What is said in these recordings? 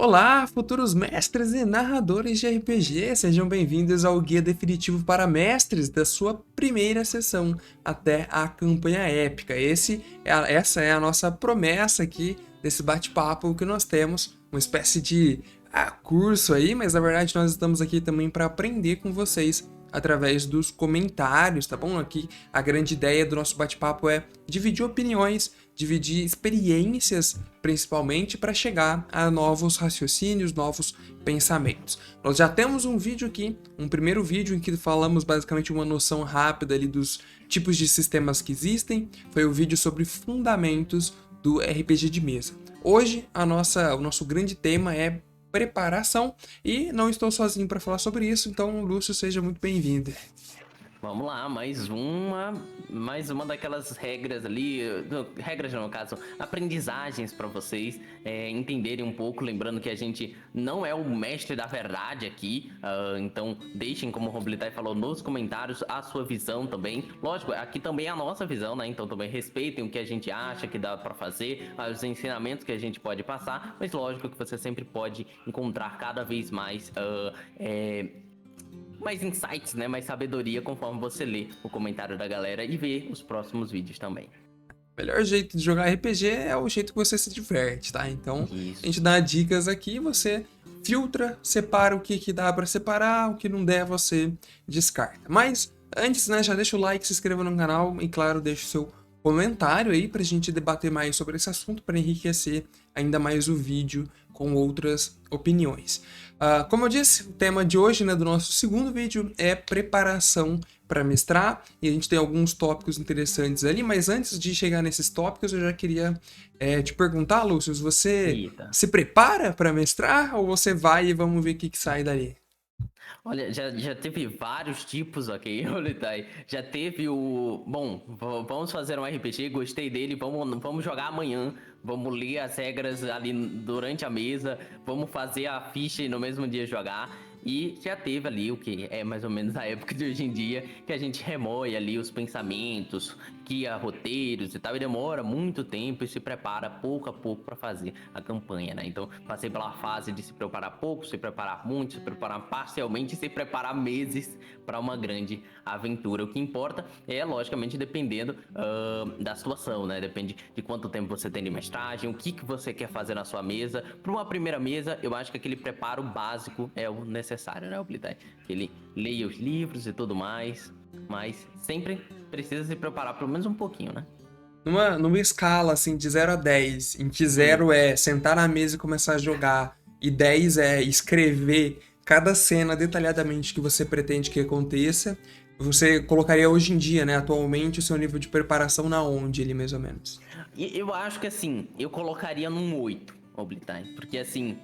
Olá, futuros mestres e narradores de RPG, sejam bem-vindos ao Guia Definitivo para Mestres da sua primeira sessão até a campanha épica. Essa é a nossa promessa aqui desse bate-papo que nós temos, uma espécie de curso aí, mas na verdade nós estamos aqui também para aprender com vocês através dos comentários, tá bom? Aqui a grande ideia do nosso bate-papo é dividir opiniões, dividir experiências, principalmente para chegar a novos raciocínios, novos pensamentos. Nós já temos um vídeo aqui, um primeiro vídeo em que falamos basicamente uma noção rápida ali dos tipos de sistemas que existem. Foi o vídeo sobre fundamentos do RPG de mesa. Hoje o nosso grande tema é preparação e não estou sozinho para falar sobre isso, então Lúcio, seja muito bem-vindo. Vamos lá, mais uma daquelas regras ali, regras no caso, aprendizagens para vocês entenderem um pouco, lembrando que a gente não é o mestre da verdade aqui, então deixem, como o Roblitai falou, nos comentários a sua visão também. Lógico, aqui também é a nossa visão, né? Então também respeitem o que a gente acha que dá para fazer, os ensinamentos que a gente pode passar, mas lógico que você sempre pode encontrar cada vez mais mais insights, né? Mais sabedoria conforme você lê o comentário da galera e vê os próximos vídeos também. O melhor jeito de jogar RPG é o jeito que você se diverte, tá? Então, Isso. a gente dá dicas aqui, você filtra, separa o que dá pra separar, o que não der você descarta. Mas, antes, né, já deixa o like, se inscreva no canal e, claro, deixa o seu comentário aí pra gente debater mais sobre esse assunto, para enriquecer ainda mais o vídeo com outras opiniões. Como eu disse, o tema de hoje, né, do nosso segundo vídeo é preparação para mestrar, e a gente tem alguns tópicos interessantes ali, mas antes de chegar nesses tópicos, eu já queria te perguntar, Lúcio, você se prepara para mestrar ou você vai e vamos ver o que sai dali? Olha, já teve vários tipos, ok, Olitai? Já teve o... Bom, vamos fazer um RPG, gostei dele, vamos jogar amanhã. Vamos ler as regras ali durante a mesa, vamos fazer a ficha e no mesmo dia jogar. E já teve ali o que é mais ou menos a época de hoje em dia, que a gente remoe ali os pensamentos, guia roteiros e tal, e demora muito tempo e se prepara pouco a pouco para fazer a campanha, né? Então, passei pela fase de se preparar pouco, se preparar muito, se preparar parcialmente e se preparar meses para uma grande aventura. O que importa é, logicamente, dependendo da situação, né? Depende de quanto tempo você tem de mestragem, o que você quer fazer na sua mesa. Para uma primeira mesa, eu acho que aquele preparo básico é o necessário, né, Oblitai? Que ele leia os livros e tudo mais, mas sempre precisa se preparar pelo menos um pouquinho, né? Numa escala assim de 0 a 10, em que 0 é sentar na mesa e começar a jogar, e 10 é escrever cada cena detalhadamente que você pretende que aconteça, você colocaria hoje em dia, né, atualmente, o seu nível de preparação na onde, ele mais ou menos? Eu acho que assim, eu colocaria num 8, Oblitai, porque assim,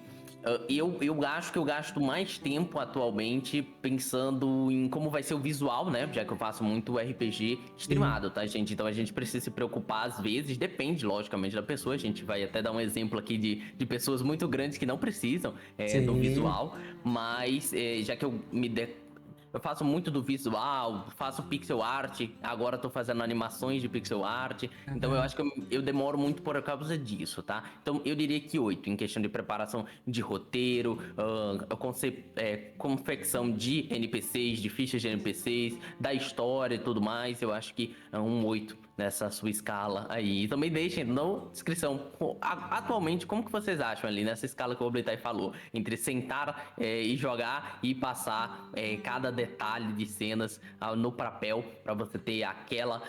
eu acho que eu gasto mais tempo atualmente pensando em como vai ser o visual, né? Já que eu faço muito RPG streamado, tá, gente? Então a gente precisa se preocupar às vezes, depende, logicamente, da pessoa. A gente vai até dar um exemplo aqui de pessoas muito grandes que não precisam do Sim. visual, mas já que eu faço muito do visual, faço pixel art, agora tô fazendo animações de pixel art, então eu acho que eu demoro muito por causa disso, tá? Então eu diria que 8 em questão de preparação de roteiro, confecção de NPCs, de fichas de NPCs, da história e tudo mais, eu acho que é um 8 nessa sua escala aí. E também deixem na descrição, atualmente, como que vocês acham ali nessa escala que o Oblitai falou, entre sentar e jogar e passar cada detalhe de cenas no papel para você ter aquela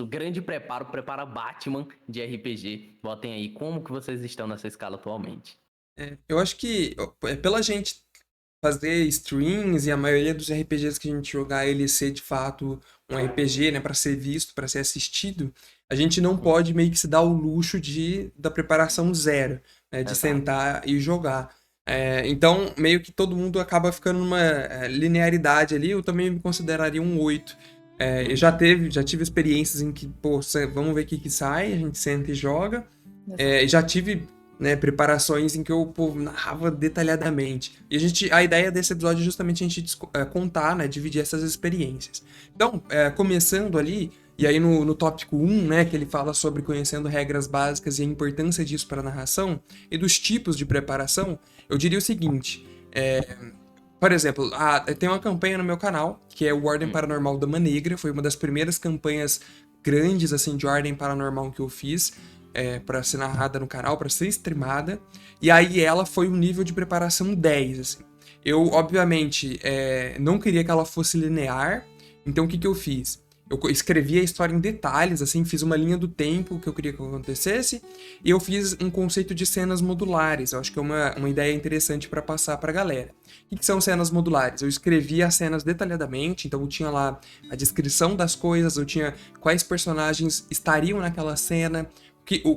grande preparo Batman de RPG. Botem aí como que vocês estão nessa escala atualmente. Eu acho que pela gente fazer streams e a maioria dos RPGs que a gente jogar ele ser de fato um RPG, né, para ser visto, para ser assistido, a gente não pode meio que se dar o luxo da preparação zero, né, de Exato. sentar e jogar. Então, meio que todo mundo acaba ficando numa linearidade ali, eu também me consideraria um 8. Eu já tive experiências em que, pô, vamos ver o que sai, a gente senta e joga. Já tive, né, preparações em que eu, pô, narrava detalhadamente. E a ideia desse episódio é justamente a gente contar, né, dividir essas experiências. Então, começando ali, E aí no tópico 1, né, que ele fala sobre conhecendo regras básicas e a importância disso para a narração e dos tipos de preparação, eu diria o seguinte, por exemplo, tem uma campanha no meu canal, que é o Ordem Paranormal Dama Negra, foi uma das primeiras campanhas grandes, assim, de Ordem Paranormal que eu fiz, para ser narrada no canal, para ser streamada, e aí ela foi um nível de preparação 10, assim. Eu, obviamente, não queria que ela fosse linear, então o que eu fiz? Eu escrevi a história em detalhes, assim, fiz uma linha do tempo que eu queria que acontecesse, e eu fiz um conceito de cenas modulares. Eu acho que é uma ideia interessante para passar para a galera. O que são cenas modulares? Eu escrevi as cenas detalhadamente, então eu tinha lá a descrição das coisas, eu tinha quais personagens estariam naquela cena,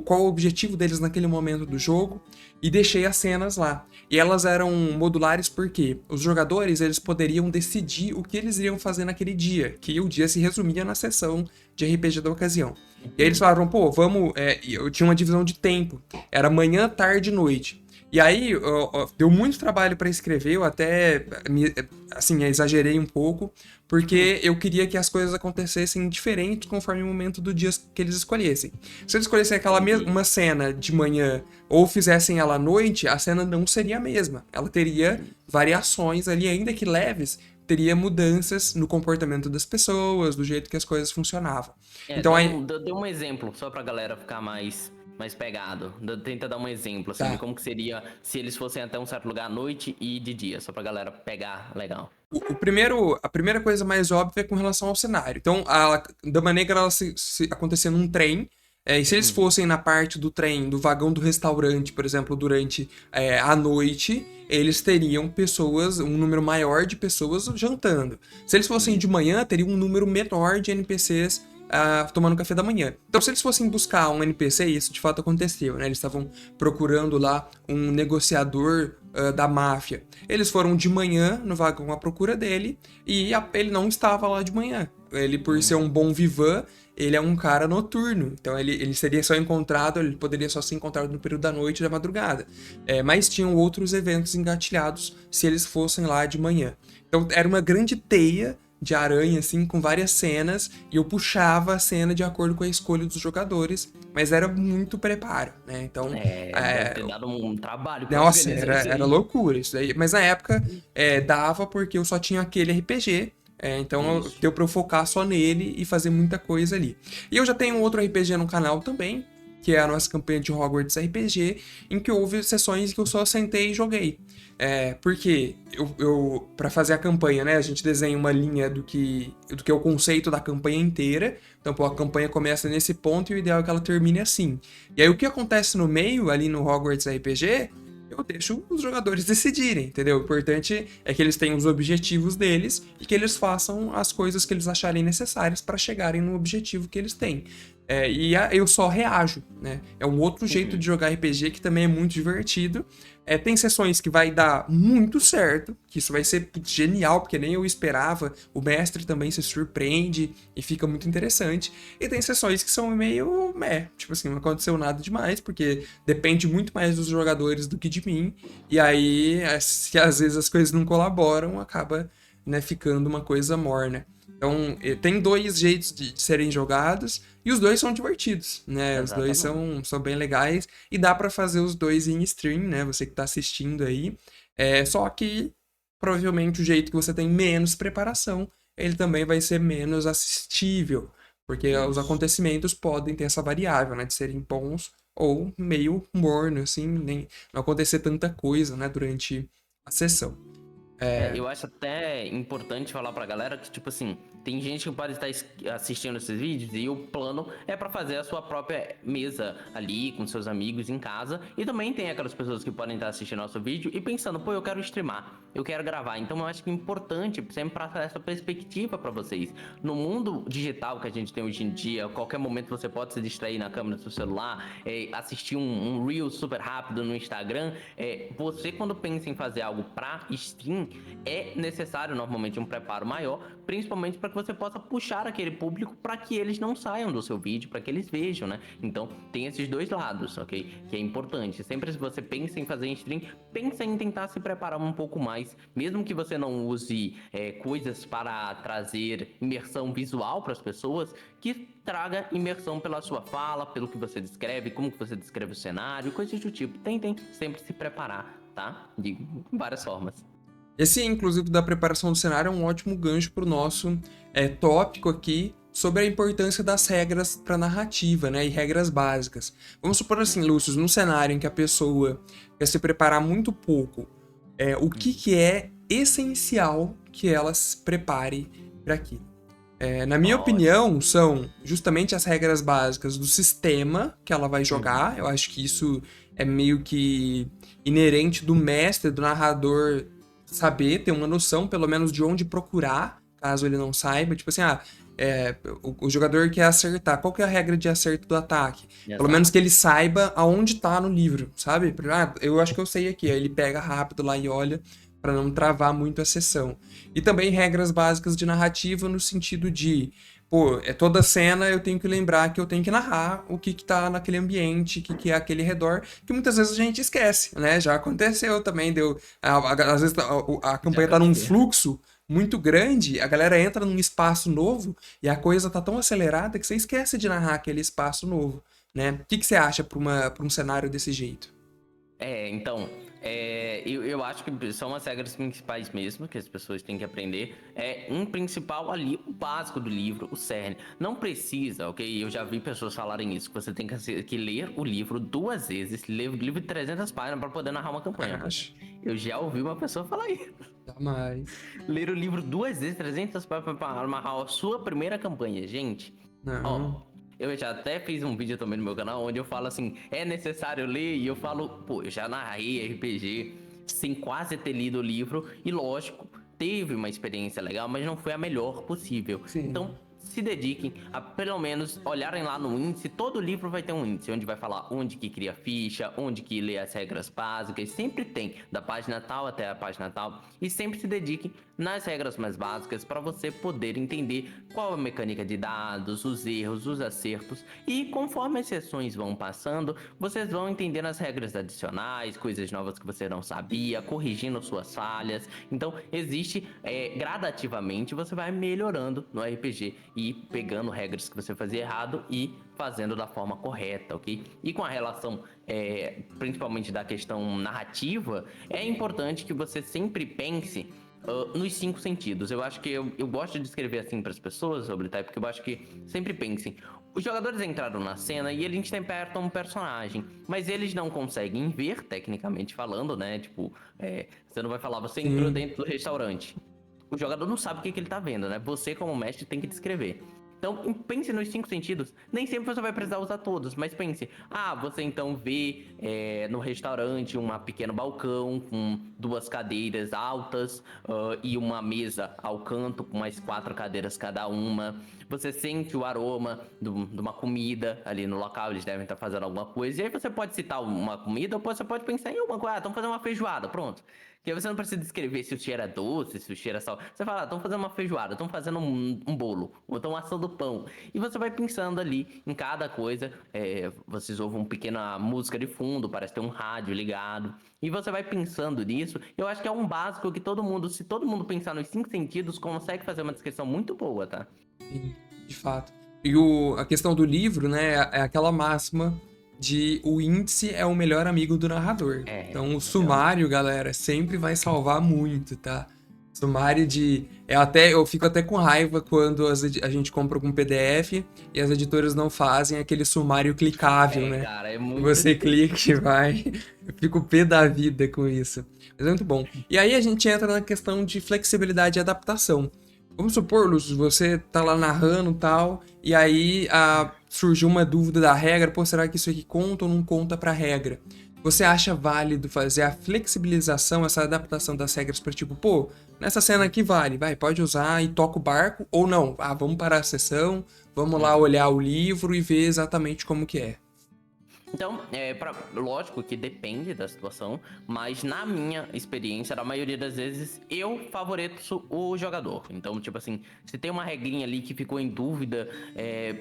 qual o objetivo deles naquele momento do jogo, e deixei as cenas lá. E elas eram modulares porque os jogadores eles poderiam decidir o que eles iriam fazer naquele dia, que o dia se resumia na sessão de RPG da ocasião. E aí eles falaram, pô, vamos... eu tinha uma divisão de tempo, era manhã, tarde e noite. E aí, deu muito trabalho para escrever, eu até, assim, exagerei um pouco, porque eu queria que as coisas acontecessem diferentes conforme o momento do dia que eles escolhessem. Se eles escolhessem aquela uma cena de manhã ou fizessem ela à noite, a cena não seria a mesma. Ela teria variações ali, ainda que leves, teria mudanças no comportamento das pessoas, do jeito que as coisas funcionavam. Então aí... Dê um exemplo, só pra galera ficar mais pegado. Tenta dar um exemplo, assim, de como que seria se eles fossem até um certo lugar à noite e de dia, só pra galera pegar legal. A primeira coisa mais óbvia é com relação ao cenário. Então, a Dama Negra ela acontecia num trem, e se eles fossem na parte do trem, do vagão do restaurante, por exemplo, durante a noite, eles teriam pessoas, um número maior de pessoas jantando. Se eles fossem de manhã, teria um número menor de NPCs tomando café da manhã. Então, se eles fossem buscar um NPC, isso de fato aconteceu, né? Eles estavam procurando lá um negociador da máfia. Eles foram de manhã no vagão à procura dele e ele não estava lá de manhã. Ele, por ser um bom vivan, ele é um cara noturno. Então, ele seria só encontrado, ele poderia só ser encontrado no período da noite e da madrugada. Mas tinham outros eventos engatilhados se eles fossem lá de manhã. Então, era uma grande teia de aranha, assim, com várias cenas, e eu puxava a cena de acordo com a escolha dos jogadores, mas era muito preparo, né? Então... deve ter dado um trabalho pra Nossa, organizar isso aí. era loucura isso daí. Mas na época dava porque eu só tinha aquele RPG, então deu pra eu focar só nele e fazer muita coisa ali. E eu já tenho outro RPG no canal também, que é a nossa campanha de Hogwarts RPG, em que houve sessões que eu só sentei e joguei. Porque para fazer a campanha, né, a gente desenha uma linha do que é o conceito da campanha inteira. Então, pô, a campanha começa nesse ponto e o ideal é que ela termine assim. E aí o que acontece no meio, ali no Hogwarts RPG, eu deixo os jogadores decidirem, entendeu? O importante é que eles tenham os objetivos deles e que eles façam as coisas que eles acharem necessárias para chegarem no objetivo que eles têm. Eu só reajo, né? É um outro jeito de jogar RPG que também é muito divertido. Tem sessões que vai dar muito certo, que isso vai ser genial, porque nem eu esperava. O mestre também se surpreende e fica muito interessante. E tem sessões que são meio tipo assim, não aconteceu nada demais, porque depende muito mais dos jogadores do que de mim. E aí, se às vezes as coisas não colaboram, acaba, né, ficando uma coisa morna. Então, tem dois jeitos de serem jogados e os dois são divertidos, né? Exatamente. Os dois são bem legais e dá pra fazer os dois em stream, né? Você que tá assistindo aí. Só que, provavelmente, o jeito que você tem menos preparação, ele também vai ser menos assistível, porque os acontecimentos podem ter essa variável, né? De serem bons ou meio morno, assim, nem não acontecer tanta coisa, né? Durante a sessão. Eu acho até importante falar pra galera que, tipo assim, tem gente que pode estar assistindo esses vídeos e o plano é pra fazer a sua própria mesa ali com seus amigos em casa. E também tem aquelas pessoas que podem estar assistindo nosso vídeo e pensando, pô, eu quero streamar, eu quero gravar. Então eu acho que é importante sempre passar essa perspectiva pra vocês. No mundo digital que a gente tem hoje em dia, a qualquer momento você pode se distrair na câmera do seu celular, assistir um reel super rápido no Instagram. Você, quando pensa em fazer algo pra stream, stream, é necessário normalmente um preparo maior, principalmente para que você possa puxar aquele público para que eles não saiam do seu vídeo, para que eles vejam, né? Então tem esses dois lados, ok? Que é importante. Sempre se você pensa em fazer em stream, pensa em tentar se preparar um pouco mais, mesmo que você não use coisas para trazer imersão visual para as pessoas, que traga imersão pela sua fala, pelo que você descreve, como que você descreve o cenário, coisas do tipo. Tentem sempre se preparar, tá? De várias formas. Esse, inclusive, da preparação do cenário é um ótimo gancho para o nosso tópico aqui sobre a importância das regras para narrativa, né? E regras básicas. Vamos supor assim, Lúcio, num cenário em que a pessoa quer se preparar muito pouco, o que é essencial que ela se prepare para aquilo? Na minha opinião, são justamente as regras básicas do sistema que ela vai jogar. Eu acho que isso é meio que inerente do mestre, do narrador, saber, ter uma noção, pelo menos, de onde procurar, caso ele não saiba. Tipo assim, o jogador quer acertar. Qual que é a regra de acerto do ataque? Exato. Pelo menos que ele saiba aonde tá no livro, sabe? Eu acho que eu sei aqui. Aí ele pega rápido lá e olha para não travar muito a sessão. E também regras básicas de narrativa no sentido de, toda cena eu tenho que lembrar que eu tenho que narrar o que tá naquele ambiente, o que é aquele redor, que muitas vezes a gente esquece, né? Já aconteceu também, às vezes a campanha tá num fluxo muito grande, a galera entra num espaço novo e a coisa tá tão acelerada que você esquece de narrar aquele espaço novo, né? O que você acha para um cenário desse jeito? Então, eu acho que são as regras principais mesmo, que as pessoas têm que aprender. Um principal ali, o básico do livro, o cerne. Não precisa, ok? Eu já vi pessoas falarem isso, que você tem que ler o livro 2 vezes, ler o livro de 300 páginas para poder narrar uma campanha. Eu já ouvi uma pessoa falar isso. Jamais. Ler o livro 2 vezes, 300 páginas para narrar a sua primeira campanha, gente. Não. Eu já até fiz um vídeo também no meu canal onde eu falo assim, é necessário ler, e eu falo, eu já narrei RPG sem quase ter lido o livro, e lógico, teve uma experiência legal, mas não foi a melhor possível. Sim. Então, se dediquem a pelo menos olharem lá no índice. Todo livro vai ter um índice onde vai falar onde que cria ficha, onde que lê as regras básicas, sempre tem, da página tal até a página tal, e sempre se dediquem nas regras mais básicas para você poder entender qual é a mecânica de dados, os erros, os acertos, e conforme as sessões vão passando, vocês vão entendendo as regras adicionais, coisas novas que você não sabia, corrigindo suas falhas. Então existe gradativamente, você vai melhorando no RPG e pegando regras que você fazia errado e fazendo da forma correta, ok? E com a relação, principalmente da questão narrativa, é importante que você sempre pense nos 5 sentidos. Eu acho que eu gosto de escrever assim para as pessoas sobre Type, porque eu acho que sempre pensem. Os jogadores entraram na cena e eles interpretam um personagem, mas eles não conseguem ver, tecnicamente falando, né? Tipo, você não vai falar, você entrou dentro do restaurante. O jogador não sabe o que ele tá vendo, né? Você, como mestre, tem que descrever. Então, pense nos 5 sentidos. Nem sempre você vai precisar usar todos, mas pense. Você então vê no restaurante um pequeno balcão com 2 cadeiras altas e uma mesa ao canto com mais 4 cadeiras cada uma. Você sente o aroma de uma comida ali no local, eles devem estar fazendo alguma coisa. E aí você pode citar uma comida ou você pode pensar em uma coisa. Estão fazendo uma feijoada, pronto. Que aí você não precisa descrever se o cheiro é doce, se o cheiro é sal. Você fala, estão fazendo uma feijoada, estão fazendo um bolo, ou estão assando pão. E você vai pensando ali em cada coisa. Vocês ouvem uma pequena música de fundo, parece ter um rádio ligado. E você vai pensando nisso. Eu acho que é um básico que todo mundo, se todo mundo pensar nos 5 sentidos, consegue fazer uma descrição muito boa, tá? Sim, de fato. E a questão do livro, né, é aquela máxima de o índice é o melhor amigo do narrador. Então o sumário, galera, sempre vai salvar muito, tá? Sumário de... eu fico até com raiva quando a gente compra algum PDF e as editoras não fazem aquele sumário clicável, né? Cara, é muito... Você clica e vai... Eu fico pé da vida com isso. Mas é muito bom. E aí a gente entra na questão de flexibilidade e adaptação. Vamos supor, Lúcio, você tá lá narrando e tal, e aí surgiu uma dúvida da regra, será que isso aqui conta ou não conta pra regra? Você acha válido fazer a flexibilização, essa adaptação das regras para tipo, nessa cena aqui vale, pode usar e toca o barco, ou não, vamos parar a sessão, vamos lá olhar o livro e ver exatamente como que é. Então, lógico que depende da situação, mas na minha experiência, na maioria das vezes, eu favoreço o jogador. Então, tipo assim, se tem uma regrinha ali que ficou em dúvida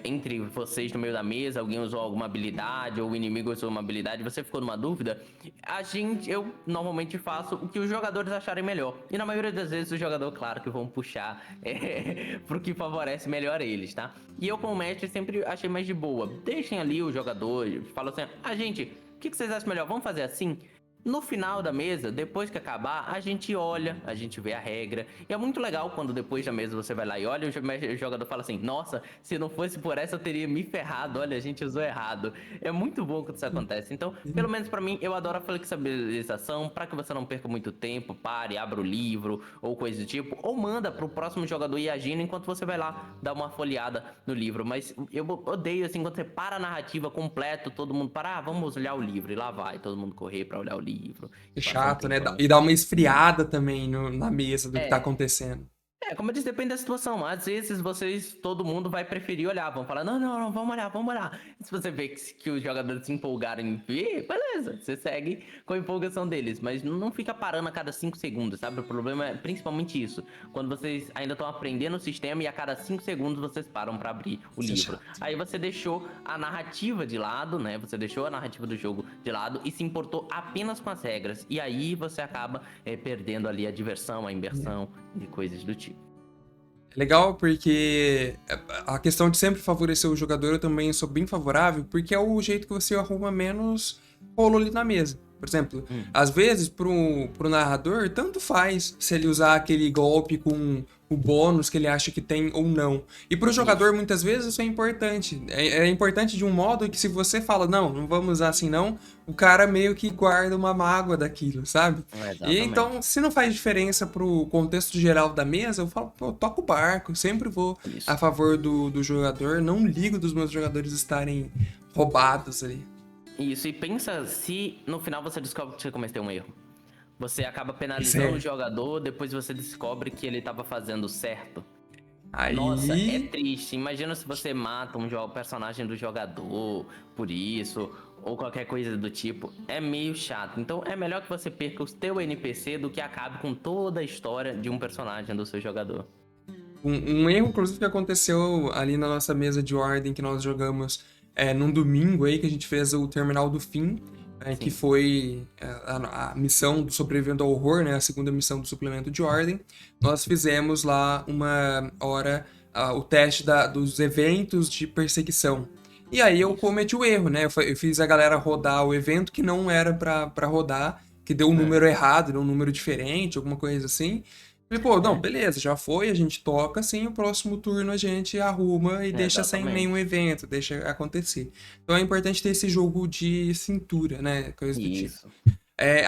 entre vocês no meio da mesa, alguém usou alguma habilidade ou o inimigo usou uma habilidade, você ficou numa dúvida, eu normalmente faço o que os jogadores acharem melhor. E na maioria das vezes, o jogador, claro, que vão puxar pro que favorece melhor eles, tá? E eu, como mestre, sempre achei mais de boa. Deixem ali o jogador, fala assim, gente, o que vocês acham melhor? Vamos fazer assim? No final da mesa, depois que acabar, a gente olha, a gente vê a regra. E é muito legal quando depois da mesa você vai lá e olha e o jogador fala assim, nossa, se não fosse por essa eu teria me ferrado, olha, a gente usou errado. É muito bom quando isso acontece. Então, pelo menos pra mim, eu adoro a flexibilização, pra que você não perca muito tempo, pare, abra o livro ou coisa do tipo, ou manda pro próximo jogador ir agindo enquanto você vai lá dar uma folheada no livro. Mas eu odeio assim quando você para a narrativa completo, todo mundo para, vamos olhar o livro, e lá vai todo mundo correr pra olhar o livro É e passar um chato, né? tempão. E dá uma esfriada também na mesa do que tá É, acontecendo. como eu disse, depende da situação. Às vezes todo mundo vai preferir olhar, vão falar, não, não, não, vamos olhar, vamos olhar. E se você vê que os jogadores se empolgaram em ver, beleza, você segue com a empolgação deles, mas não fica parando a cada 5 segundos, sabe? O problema é principalmente isso, quando vocês ainda estão aprendendo o sistema e a cada 5 segundos vocês param pra abrir o Isso é livro. chato. Aí você deixou a narrativa de lado, né? Você deixou a narrativa do jogo de lado e se importou apenas com as regras. E aí você acaba perdendo ali a diversão, a imersão e coisas do tipo. Legal porque a questão de sempre favorecer o jogador eu também sou bem favorável, porque é o jeito que você arruma menos rolo ali na mesa. Por exemplo, às vezes pro narrador, tanto faz se ele usar aquele golpe com o bônus que ele acha que tem ou não. E pro jogador, Isso. muitas vezes, isso é importante. É importante de um modo que se você fala, não, não vamos usar assim não, o cara meio que guarda uma mágoa daquilo, sabe? E então, Exatamente. se não faz diferença pro contexto geral da mesa, eu falo, pô, toca o barco, sempre vou a Isso. favor do jogador, não ligo dos meus jogadores estarem roubados ali. Isso. E pensa se no final você descobre que você cometeu um erro. Você acaba Isso penalizando o é. jogador, depois você descobre que ele estava fazendo certo. Nossa, é Aí. triste. Imagina se você mata um personagem do jogador por isso, ou qualquer coisa do tipo. É meio chato. Então é melhor que você perca o teu NPC do que acabe com toda a história de um personagem do seu jogador. Um erro, inclusive, que aconteceu ali na nossa mesa de ordem que nós jogamos num domingo aí, que a gente fez o Terminal do Fim, que Sim. foi a missão do Sobrevivendo ao Horror, né, a segunda missão do suplemento de ordem. Nós fizemos lá uma hora o teste dos eventos de perseguição. E aí eu Isso. cometi o erro, né? Eu fiz a galera rodar o evento que não era pra rodar, que deu um número errado, deu um número diferente, alguma coisa assim. Falei, pô, não, beleza, já foi, a gente toca assim, o próximo turno a gente arruma e deixa sem nenhum Exatamente. evento, deixa acontecer. Então é importante ter esse jogo de cintura, né? Coisa do tipo. Isso.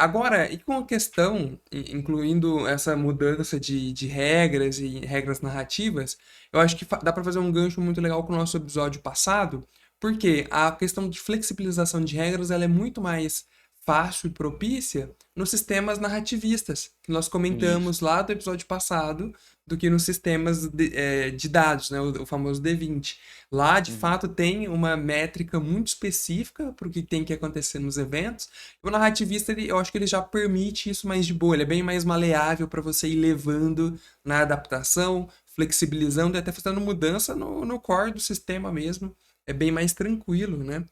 Agora, e com a questão, incluindo essa mudança de regras e regras narrativas, eu acho que dá para fazer um gancho muito legal com o nosso episódio passado, porque a questão de flexibilização de regras ela é muito mais fácil e propícia nos sistemas narrativistas, que nós Isso. comentamos lá do episódio passado, do que nos sistemas de dados, né, o famoso D20. Lá, de Uhum. fato, tem uma métrica muito específica para o que tem que acontecer nos eventos. O narrativista, eu acho que ele já permite isso mais de boa, ele é bem mais maleável para você ir levando na adaptação, flexibilizando e até fazendo mudança no core do sistema mesmo. É bem mais tranquilo, né?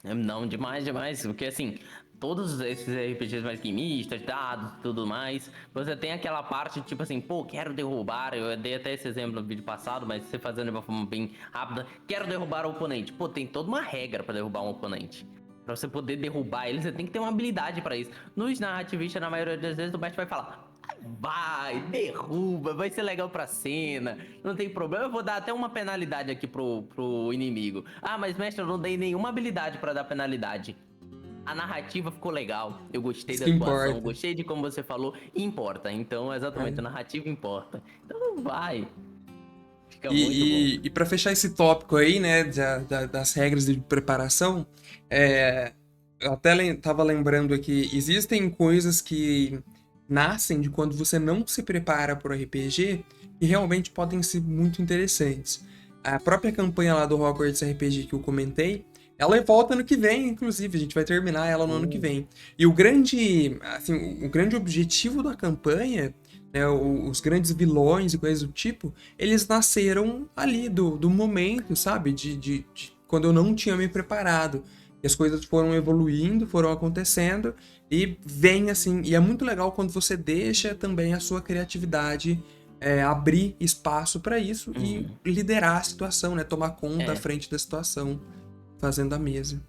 Não, demais, demais. Porque assim, todos esses RPGs mais gameistas, dados e tudo mais, você tem aquela parte tipo assim, pô, quero derrubar. Eu dei até esse exemplo no vídeo passado, mas você fazendo de uma forma bem rápida, quero derrubar o oponente. Pô, tem toda uma regra pra derrubar um oponente. Pra você poder derrubar ele, você tem que ter uma habilidade pra isso. Nos narrativistas, na maioria das vezes, o mestre vai falar: vai, derruba, vai ser legal pra cena, não tem problema. Eu vou dar até uma penalidade aqui pro inimigo. Ah, mas mestre, eu não dei nenhuma habilidade pra dar penalidade. A narrativa ficou legal, eu gostei Isso da que atuação, importa. gostei de como você falou, e importa. Então, exatamente, a Né? narrativa importa. Então, vai, fica muito bom. E para fechar esse tópico aí, né, das regras de preparação, eu até estava lembrando aqui, existem coisas que nascem de quando você não se prepara para o RPG que realmente podem ser muito interessantes. A própria campanha lá do Hogwarts RPG que eu comentei, Ela volta ano que vem, inclusive, a gente vai terminar ela no ano que vem. E o grande, assim, o grande objetivo da campanha, né, os grandes vilões e coisas do tipo, eles nasceram ali do momento, sabe? De quando eu não tinha me preparado. E as coisas foram evoluindo, foram acontecendo, e vem assim. E é muito legal quando você deixa também a sua criatividade abrir espaço para isso e Uhum. liderar a situação, né? Tomar conta à É. frente da situação fazendo a mesa.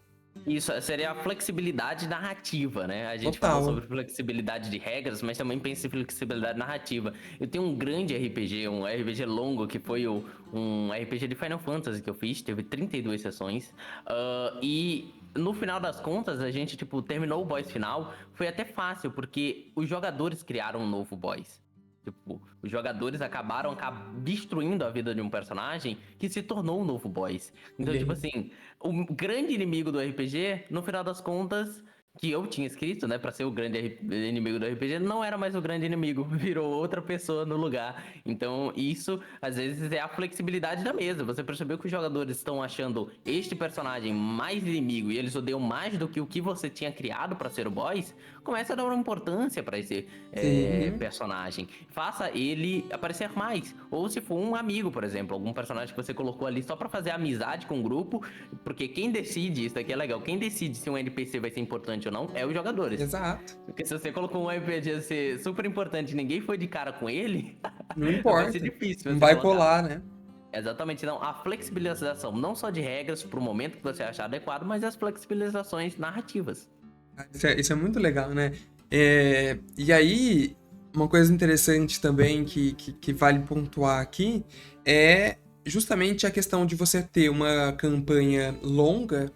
Isso seria a flexibilidade narrativa, né? A gente falou Total. sobre flexibilidade de regras, mas também pensa em flexibilidade narrativa. Eu tenho um grande RPG, um RPG longo, que foi um RPG de Final Fantasy que eu fiz, teve 32 sessões. E no final das contas, a gente, tipo, terminou o boss final, foi até fácil, porque os jogadores criaram um novo boss. Tipo, os jogadores acabaram destruindo a vida de um personagem que se tornou um novo boss. Então, tipo Bem, assim, o grande inimigo do RPG, no final das contas, que eu tinha escrito, né, pra ser o grande inimigo do RPG, não era mais o grande inimigo, virou outra pessoa no lugar. Então, isso, às vezes, é a flexibilidade da mesa. Você percebeu que os jogadores estão achando este personagem mais inimigo e eles odeiam mais do que o que você tinha criado pra ser o boss? Começa a dar uma importância pra esse sim, personagem. Faça ele aparecer mais. Ou se for um amigo, por exemplo, algum personagem que você colocou ali só pra fazer amizade com o grupo, porque quem decide, isso aqui é legal, quem decide se um NPC vai ser importante ou não é os jogadores. exato. Porque se você colocou um NPC ser super importante e ninguém foi de cara com ele, Não vai ser importa. difícil Não você vai colocar. colar, né? Exatamente, não. A flexibilização, não só de regras pro momento que você achar adequado, mas as flexibilizações narrativas. Isso é muito legal, né? E aí, uma coisa interessante também que vale pontuar aqui é justamente a questão de você ter uma campanha longa,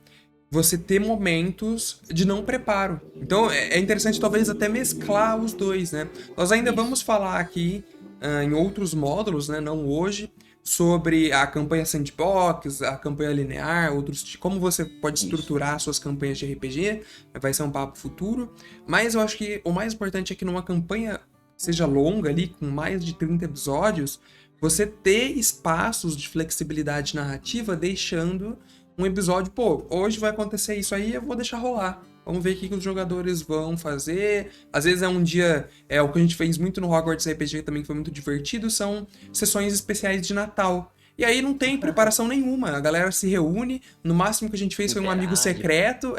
você ter momentos de não preparo. Então é interessante talvez até mesclar os dois, né? Nós ainda Isso. vamos falar aqui em outros módulos, né? Não hoje, sobre a campanha sandbox, a campanha linear, como você pode Isso. estruturar suas campanhas de RPG, vai ser um papo futuro. Mas eu acho que o mais importante é que numa campanha seja longa ali, com mais de 30 episódios, você ter espaços de flexibilidade narrativa, deixando um episódio, pô, hoje vai acontecer isso aí, eu vou deixar rolar. Vamos ver o que os jogadores vão fazer. Às vezes é um dia. O que a gente fez muito no Hogwarts RPG também, que foi muito divertido, são sessões especiais de Natal. E aí não tem preparação nenhuma. A galera se reúne. No máximo que a gente fez foi um amigo Interage. secreto.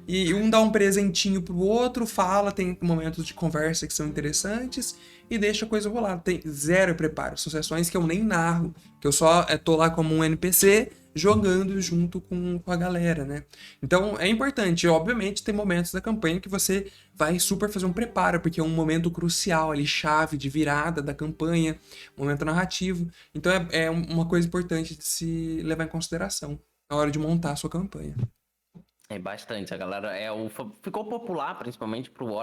E um dá um presentinho pro outro, fala, tem momentos de conversa que são interessantes e deixa a coisa rolar. Tem zero preparo. São sessões que eu nem narro, que eu só tô lá como um NPC jogando junto com a galera, né? Então é importante, obviamente, ter momentos da campanha que você vai super fazer um preparo, porque é um momento crucial ali, chave de virada da campanha, momento narrativo. Então é uma coisa importante de se levar em consideração na hora de montar a sua campanha. É bastante, a galera ficou popular, principalmente pelo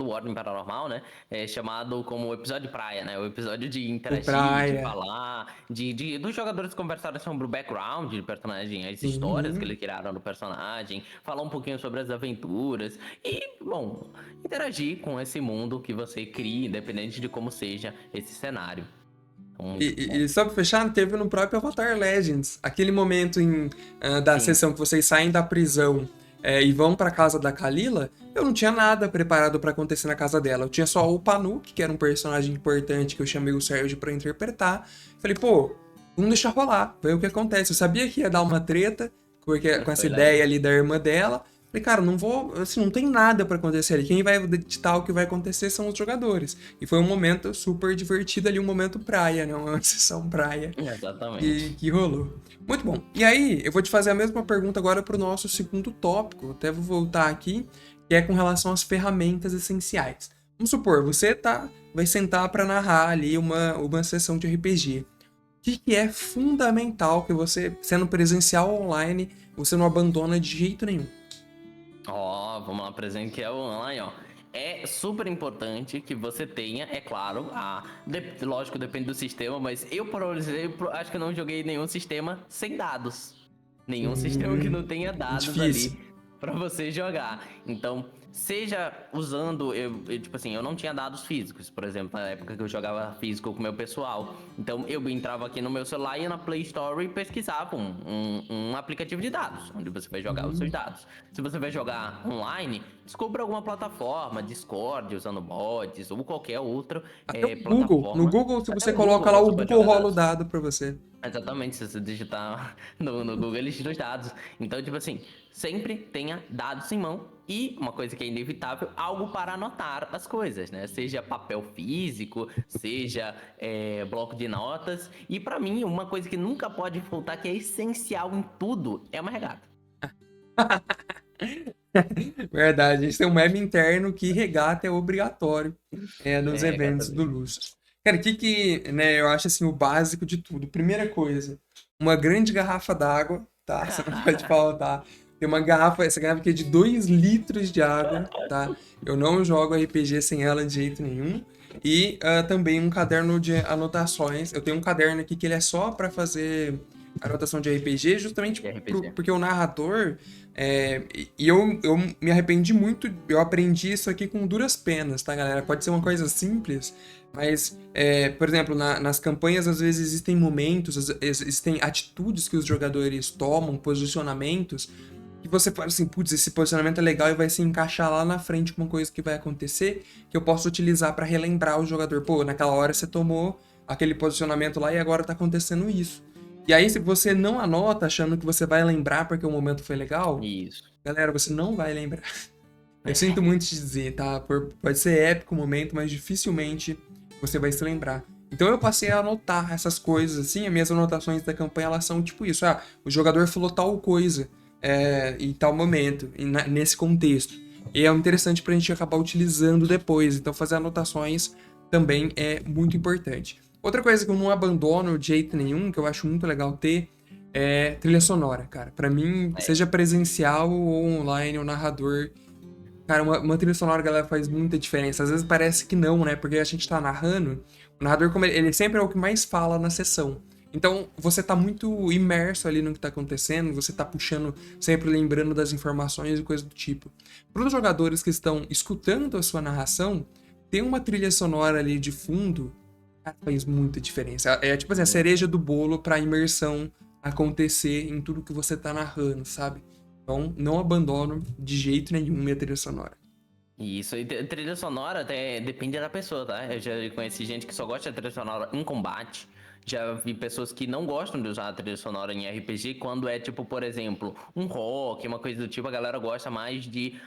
Ordem Paranormal, né? É chamado como o episódio de praia, né? O episódio de O interagir, de praia, falar, dos jogadores conversarem sobre o background do personagem, as histórias que sim. eles criaram do personagem, falar um pouquinho sobre as aventuras e, bom, interagir com esse mundo que você cria, independente de como seja esse cenário. Então, E, muito e, bom. e só pra fechar, teve no próprio Avatar Legends. Aquele momento da Sim, sessão que vocês saem da prisão e vão pra casa da Kalila, eu não tinha nada preparado pra acontecer na casa dela. Eu tinha só o Panuk, que era um personagem importante que eu chamei o Sérgio pra interpretar. Falei, pô, vamos deixar rolar, ver o que acontece. Eu sabia que ia dar uma treta, porque com essa foi ideia legal. ali da irmã dela. Falei, cara, não vou, assim, não tem nada pra acontecer ali. Quem vai ditar o que vai acontecer são os jogadores. E foi um momento super divertido ali, um momento praia, né? Uma sessão praia Exatamente. que rolou. Muito bom. E aí, eu vou te fazer a mesma pergunta agora pro nosso segundo tópico. Até vou voltar aqui, que é com relação às ferramentas essenciais. Vamos supor, vai sentar pra narrar ali uma sessão de RPG. O que é fundamental que você, sendo presencial ou online, você não abandona de jeito nenhum? Ó, vamos lá, presencial online, ó. É super importante que você tenha, é claro, lógico, depende do sistema, mas eu, por exemplo, acho que eu não joguei nenhum sistema sem dados. Nenhum sistema que não tenha dados Difícil. ali pra você jogar. Então, Seja usando, tipo assim, eu não tinha dados físicos, por exemplo, na época que eu jogava físico com o meu pessoal. Então eu entrava aqui no meu celular, ia na Play Store e pesquisava um aplicativo de dados, onde você vai jogar os seus dados. Se você vai jogar online, descubra alguma plataforma, Discord, usando mods, ou qualquer outra Até o Google. No plataforma. Google, se Até você o coloca Google lá, o você pode Google jogar rola o dados. dado pra você. Exatamente, se você digitar no Google, ele tira os dados. Então, tipo assim, sempre tenha dados em mão e, uma coisa que é inevitável, algo para anotar as coisas, né? Seja papel físico, seja bloco de notas. E pra mim, uma coisa que nunca pode faltar, que é essencial em tudo, é uma regata. Verdade, a gente tem um meme interno que regata é obrigatório nos É, regata eventos do mesmo. Lúcio. Cara, o né, eu acho assim, o básico de tudo. Primeira coisa, uma grande garrafa d'água, tá? Você não pode faltar. Tem uma garrafa, essa garrafa aqui é de 2 litros de água, tá? Eu não jogo RPG sem ela de jeito nenhum. E também um caderno de anotações. Eu tenho um caderno aqui que ele é só para fazer anotação de RPG, justamente De RPG. porque o narrador. E eu me arrependi muito, eu aprendi isso aqui com duras penas, tá, galera? Pode ser uma coisa simples, mas, por exemplo, nas campanhas às vezes existem momentos, existem atitudes que os jogadores tomam, posicionamentos, que você fala assim, putz, esse posicionamento é legal e vai se encaixar lá na frente com uma coisa que vai acontecer, que eu posso utilizar para relembrar o jogador. Pô, naquela hora você tomou aquele posicionamento lá e agora tá acontecendo isso. E aí, se você não anota achando que você vai lembrar porque o momento foi legal, Isso. galera, você não vai lembrar. Eu sinto muito te dizer, tá? Pode ser épico o momento, mas dificilmente você vai se lembrar. Então eu passei a anotar essas coisas, assim, as minhas anotações da campanha, elas são tipo isso, o jogador falou tal coisa em tal momento, nesse contexto. E é interessante pra gente acabar utilizando depois, então fazer anotações também é muito importante. Outra coisa que eu não abandono de jeito nenhum, que eu acho muito legal ter, é trilha sonora, cara. Pra mim, É. seja presencial ou online, o narrador. Cara, uma trilha sonora, galera, faz muita diferença. Às vezes parece que não, né? Porque a gente tá narrando, o narrador, como ele sempre é o que mais fala na sessão. Então, você tá muito imerso ali no que tá acontecendo, você tá puxando, sempre lembrando das informações e coisas do tipo. Para os jogadores que estão escutando a sua narração, ter uma trilha sonora ali de fundo, cara, faz muita diferença. É tipo assim, a cereja do bolo pra imersão acontecer em tudo que você tá narrando, sabe? Então, não abandono de jeito nenhum minha trilha sonora. Isso, e trilha sonora até depende da pessoa, tá? Eu já conheci gente que só gosta de trilha sonora em combate. Já vi pessoas que não gostam de usar a trilha sonora em RPG quando é tipo, por exemplo, um rock, uma coisa do tipo, a galera gosta mais de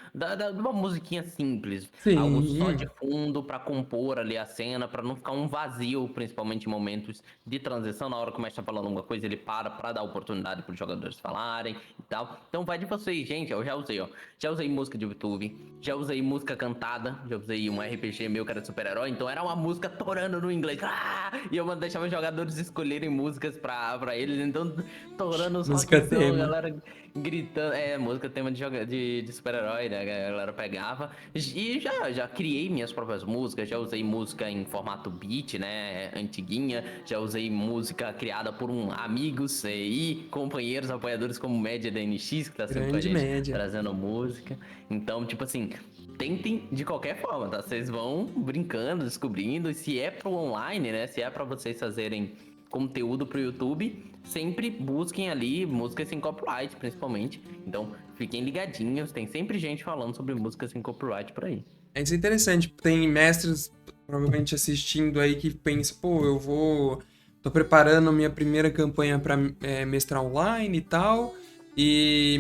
uma musiquinha simples, algo só de Sim, fundo pra compor ali a cena, pra não ficar um vazio, principalmente em momentos de transição, na hora que o mestre tá falando alguma coisa, ele para pra dar oportunidade pros jogadores falarem e tal. Então vai de vocês, gente, eu já usei, ó. Já usei música de YouTube, já usei música cantada, já usei um RPG meu que era de super-herói, então era uma música torando no inglês. E eu deixava os jogadores escolherem músicas pra eles, então torando os música rockzão, a tema. galera gritando. Música tema de super-herói, né? A galera pegava. E já criei minhas próprias músicas, já usei música em formato beat, né? Antiguinha, já usei música criada por amigos e companheiros apoiadores como Média da NX, que tá sempre com a Grande gente média. trazendo música. Então, tipo assim, tentem de qualquer forma, tá? Vocês vão brincando, descobrindo. E se é pro online, né? Se é pra vocês fazerem conteúdo pro YouTube, sempre busquem ali músicas sem copyright, principalmente. Então, fiquem ligadinhos. Tem sempre gente falando sobre músicas sem copyright por aí. Isso é interessante. Tem mestres provavelmente assistindo aí que pensa, pô, tô preparando minha primeira campanha pra mestrar online e tal. E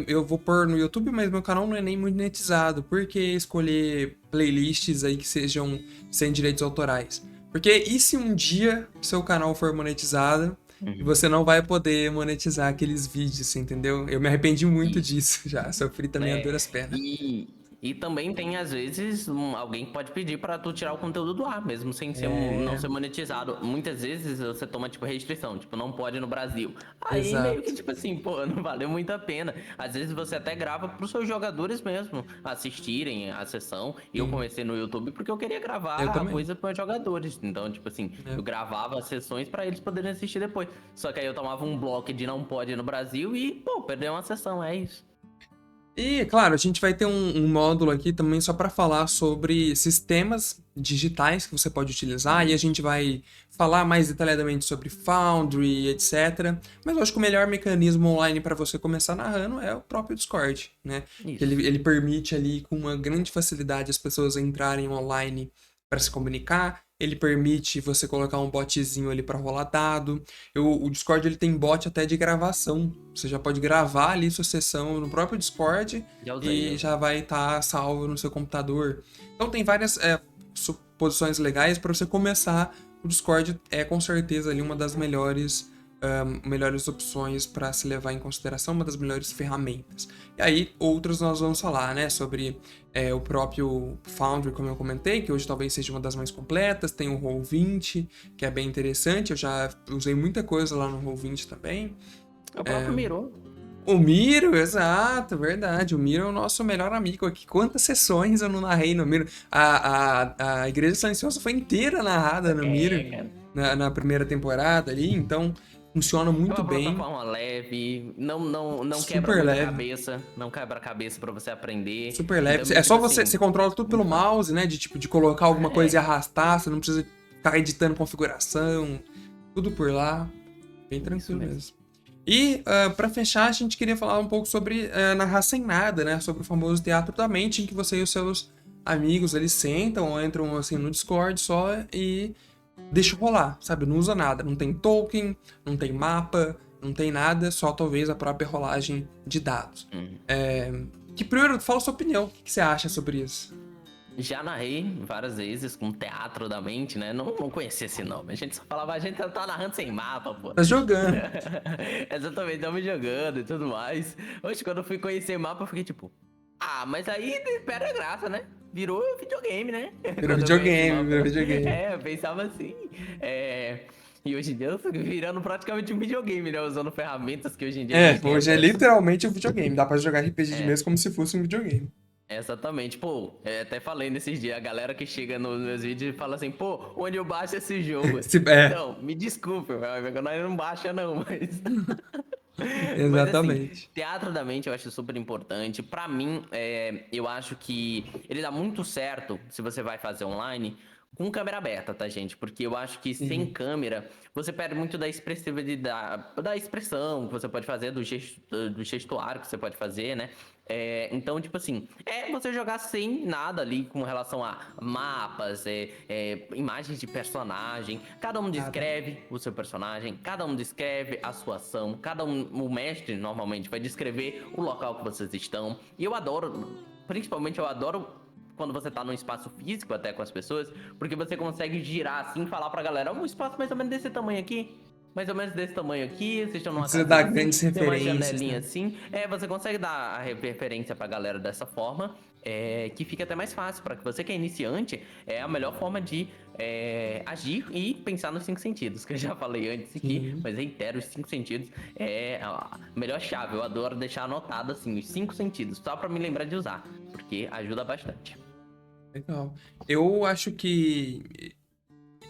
eu vou pôr no YouTube, mas meu canal não é nem monetizado. Por que escolher playlists aí que sejam sem direitos autorais? Porque e se um dia seu canal for monetizado e Uhum. você não vai poder monetizar aqueles vídeos, entendeu? Eu me arrependi muito Isso. disso já, sofri também a É, duras penas. e também tem, às vezes, alguém que pode pedir pra tu tirar o conteúdo do ar, mesmo sem ser não É, ser monetizado. Muitas vezes você toma, tipo, restrição, tipo, não pode no Brasil. Aí meio que, exato. tipo assim, pô, não valeu muito a pena. Às vezes você até grava pros seus jogadores mesmo assistirem a sessão. E eu Sim, comecei no YouTube porque eu queria gravar eu a também. coisa pros meus jogadores. Então, tipo assim, É. eu gravava as sessões pra eles poderem assistir depois. Só que aí eu tomava um bloco de não pode no Brasil e, pô, perdeu uma sessão, é isso. E, claro, a gente vai ter um módulo aqui também só para falar sobre sistemas digitais que você pode utilizar, e a gente vai falar mais detalhadamente sobre Foundry, etc. Mas eu acho que o melhor mecanismo online para você começar narrando é o próprio Discord, né? Que Isso. ele permite ali com uma grande facilidade as pessoas entrarem online para se comunicar. Ele permite você colocar um botzinho ali para rolar dado. O Discord ele tem bot até de gravação. Você já pode gravar ali sua sessão no próprio Discord Já usei, já e usei. já vai estar salvo no seu computador. Então tem várias suposições legais para você começar. O Discord é com certeza ali uma das melhores opções para se levar em consideração, uma das melhores ferramentas. E aí, outros nós vamos falar, né, sobre o próprio Foundry, como eu comentei, que hoje talvez seja uma das mais completas, tem o Roll20, que é bem interessante, eu já usei muita coisa lá no Roll20 também. É o próprio Miro. O Miro, exato, verdade. O Miro é o nosso melhor amigo aqui. Quantas sessões eu não narrei no Miro? A Igreja Silenciosa foi inteira narrada no Miro, Cara. na primeira temporada ali, então funciona É muito uma bem. plataforma leve, não quebra Super muita leve. cabeça, não quebra a cabeça pra você aprender. Super leve. Então, É só tipo você, assim, você controla tudo pelo muito fácil. mouse, né? De tipo, de colocar alguma coisa e É, arrastar, você não precisa ficar editando configuração, tudo por lá. Bem isso tranquilo mesmo. mesmo. E, para fechar, a gente queria falar um pouco sobre narrar sem nada, né? Sobre o famoso teatro da mente, em que você e os seus amigos, eles sentam ou entram assim no Discord só e deixa rolar, sabe? Não usa nada. Não tem token, não tem mapa, não tem nada, só talvez a própria rolagem de dados. Uhum. Que primeiro, fala a sua opinião. O que você acha sobre isso? Já narrei várias vezes com Teatro da Mente, né? Não conhecia esse nome. A gente só falava, a gente tá narrando sem mapa, pô. Tá jogando. Exatamente, estamos jogando e tudo mais. Hoje, quando eu fui conhecer mapa, eu fiquei tipo, ah, mas aí perde a graça, né? Virou videogame, né? Virou Quando eu conheci videogame, virou mapa. videogame. É, eu pensava assim. E hoje em dia eu tô virando praticamente um videogame, né? Usando ferramentas que hoje em dia a É, gente tem hoje é acesso. literalmente um videogame. Dá pra jogar RPG de É. mesa como se fosse um videogame. Exatamente, pô, até falei nesses dias, a galera que chega nos meus vídeos e fala assim, pô, onde eu baixo esse jogo? É, Então, me desculpe, meu amigo, nós não baixa não, mas... Mas assim, exatamente. teatro da mente eu acho super importante. Pra mim, eu acho que ele dá muito certo se você vai fazer online com câmera aberta, tá, gente? Porque eu acho que sem Sim. câmera você perde muito da expressividade, da expressão que você pode fazer, do gestuário que você pode fazer, né? Então, tipo assim, você jogar sem nada ali com relação a mapas, imagens de personagem. Cada um Nada. descreve o seu personagem, cada um descreve a sua ação, o mestre normalmente vai descrever o local que vocês estão. E eu adoro, principalmente eu adoro quando você tá num espaço físico até com as pessoas, porque você consegue girar assim e falar pra galera, um espaço mais ou menos desse tamanho aqui. Mais ou menos desse tamanho aqui, vocês estão Não numa precisa dar casinha assim, grandes tem uma referências, janelinha né? assim. Você consegue dar a referência pra galera dessa forma, que fica até mais fácil. Pra que você que é iniciante, é a melhor forma de agir e pensar nos 5 sentidos, que eu já falei antes aqui, Sim. mas reitero, os 5 sentidos é a melhor chave. Eu adoro deixar anotado assim, os 5 sentidos, só pra me lembrar de usar, porque ajuda bastante. Legal. Eu acho que.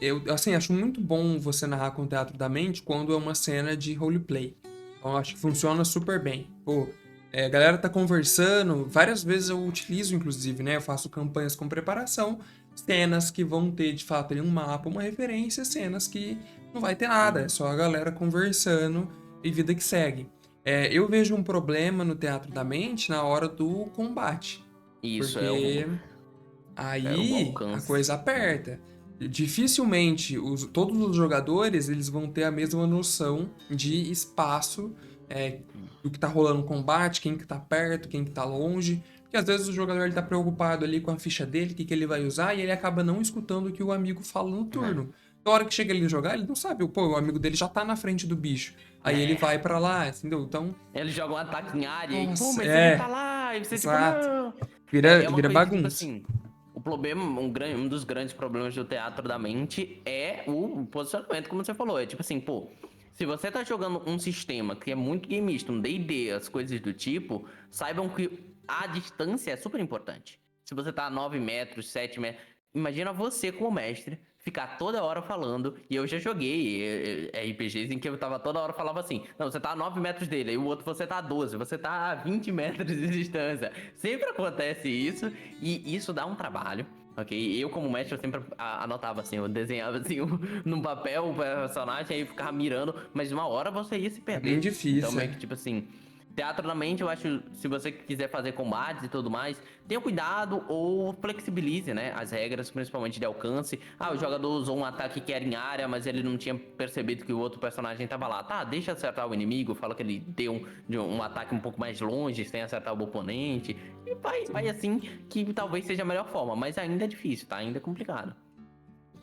Eu, assim, acho muito bom você narrar com o teatro da mente quando é uma cena de roleplay. Então, eu acho que funciona super bem. Pô, a galera tá conversando, várias vezes eu utilizo, inclusive, né? Eu faço campanhas com preparação, cenas que vão ter, de fato, ali um mapa, uma referência, cenas que não vai ter nada, é Uhum. só a galera conversando e vida que segue. Eu vejo um problema no teatro da mente na hora do combate, Isso porque é o aí a alcance. coisa aperta. Dificilmente todos os jogadores eles vão ter a mesma noção de espaço, do que tá rolando no combate, quem que tá perto, quem que tá longe. Porque às vezes o jogador ele tá preocupado ali com a ficha dele, o que, que ele vai usar, e ele acaba não escutando o que o amigo fala no turno. Na hora que chega ele jogar, ele não sabe, pô, o amigo dele já tá na frente do bicho. Aí ele vai pra lá, entendeu? Então, Ele joga um ataque em área e, pô, nossa, mas ele tá lá. E você, tipo, exato. não. Vira, É uma vira coisa que, tipo bagunça. assim, o problema, um dos grandes problemas do teatro da mente é o posicionamento, como você falou. É tipo assim, pô, se você tá jogando um sistema que é muito gameista, um D&D, as coisas do tipo, saibam que a distância é super importante. Se você tá a 9 metros, 7 metros, imagina você como mestre ficar toda hora falando. E eu já joguei RPGs em que eu tava toda hora falava assim: não, você tá a 9 metros dele, aí o outro você tá a 12, você tá a 20 metros de distância. Sempre acontece isso, e isso dá um trabalho. Ok, eu como mestre eu sempre anotava assim, eu desenhava assim num papel o personagem, aí ficava mirando, mas uma hora você ia se É muito perder. Então difícil, meio que tipo assim, teatro da mente, eu acho, se você quiser fazer combates e tudo mais, tenha cuidado ou flexibilize, né, as regras, principalmente de alcance. Ah, o jogador usou um ataque que era em área, mas ele não tinha percebido que o outro personagem tava lá. Tá, deixa acertar o inimigo, fala que ele deu um ataque um pouco mais longe, sem acertar o oponente. E vai assim, que talvez seja a melhor forma, mas ainda é difícil, tá? Ainda é complicado.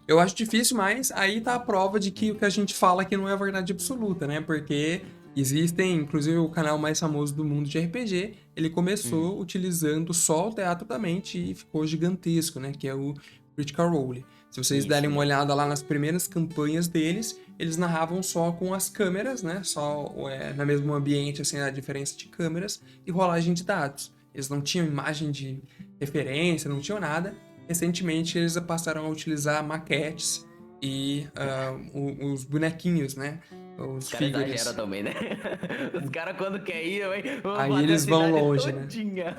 Eu acho difícil, mas aí tá a prova de que o que a gente fala aqui não é a verdade absoluta, né? Porque existem, inclusive o canal mais famoso do mundo de RPG, ele começou utilizando só o teatro da mente e ficou gigantesco, né? Que é o Critical Role. Se vocês derem Isso, uma olhada lá nas primeiras campanhas deles, eles narravam só com as câmeras, né? Só no mesmo ambiente, assim, a diferença de câmeras e rolagem de dados. Eles não tinham imagem de referência, não tinham nada. Recentemente eles passaram a utilizar maquetes e os bonequinhos, né? Os os caras figures. exageram também, né? Os caras quando quer ir, vão Aí fazer a eles vão cidade longe, né? todinha.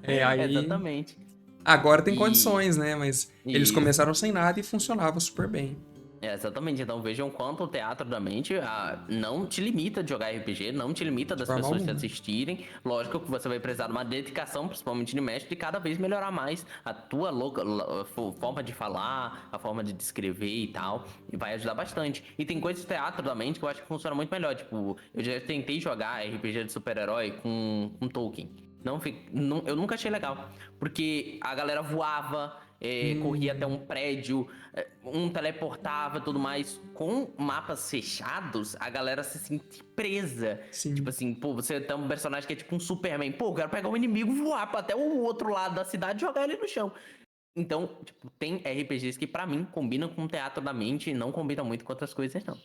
É, aí Exatamente. agora tem E condições, né? Mas eles isso. começaram sem nada e funcionava super bem. Exatamente. Então vejam quanto o teatro da mente não te limita de jogar RPG, não te limita De das forma pessoas te alguma. assistirem. Lógico que você vai precisar de uma dedicação, principalmente de mestre, e cada vez melhorar mais a tua forma de falar, a forma de descrever e tal. E vai ajudar bastante. E tem coisas de teatro da mente que eu acho que funciona muito melhor. Tipo, eu já tentei jogar RPG de super-herói com Tolkien. Eu nunca achei legal. Porque a galera voava, corria até um Hum, prédio, um teleportava e tudo mais. Com mapas fechados, a galera se sente presa. Tipo sim. assim, pô, você tem um personagem que é tipo um Superman. Pô, eu quero pegar um inimigo, voar pra até o outro lado da cidade e jogar ele no chão. Então, tipo, tem RPGs que pra mim combinam com o teatro da mente e não combinam muito com outras coisas, não.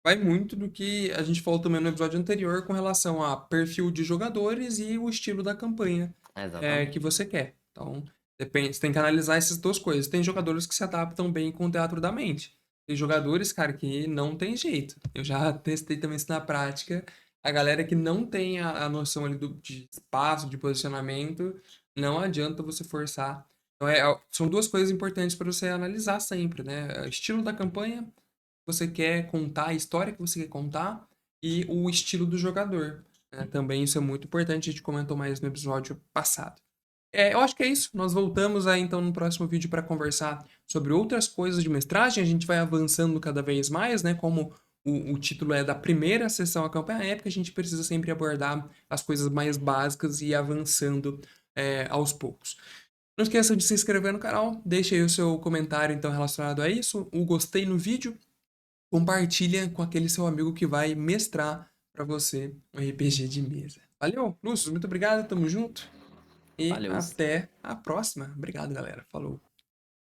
Vai muito do que a gente falou também no episódio anterior com relação a perfil de jogadores e o estilo da campanha que Exatamente. você quer. Então, depende, você tem que analisar essas duas coisas. Tem jogadores que se adaptam bem com o teatro da mente. Tem jogadores, cara, que não tem jeito. Eu já testei também isso na prática. A galera que não tem a noção ali de espaço, de posicionamento, não adianta você forçar. Então, são duas coisas importantes para você analisar sempre, né? O estilo da campanha você quer contar, a história que você quer contar e o estilo do jogador, né? Também isso é muito importante, a gente comentou mais no episódio passado. Eu acho que é isso. Nós voltamos aí então no próximo vídeo para conversar sobre outras coisas de mestragem. A gente vai avançando cada vez mais, né? Como o título é da primeira sessão à campanha épica, a gente precisa sempre abordar as coisas mais básicas e ir avançando aos poucos. Não esqueça de se inscrever no canal, deixe aí o seu comentário então relacionado a isso, o gostei no vídeo, compartilha com aquele seu amigo que vai mestrar para você um RPG de mesa. Valeu, Lúcio, muito obrigado, tamo junto e Valeu. até a próxima. Obrigado, galera. Falou.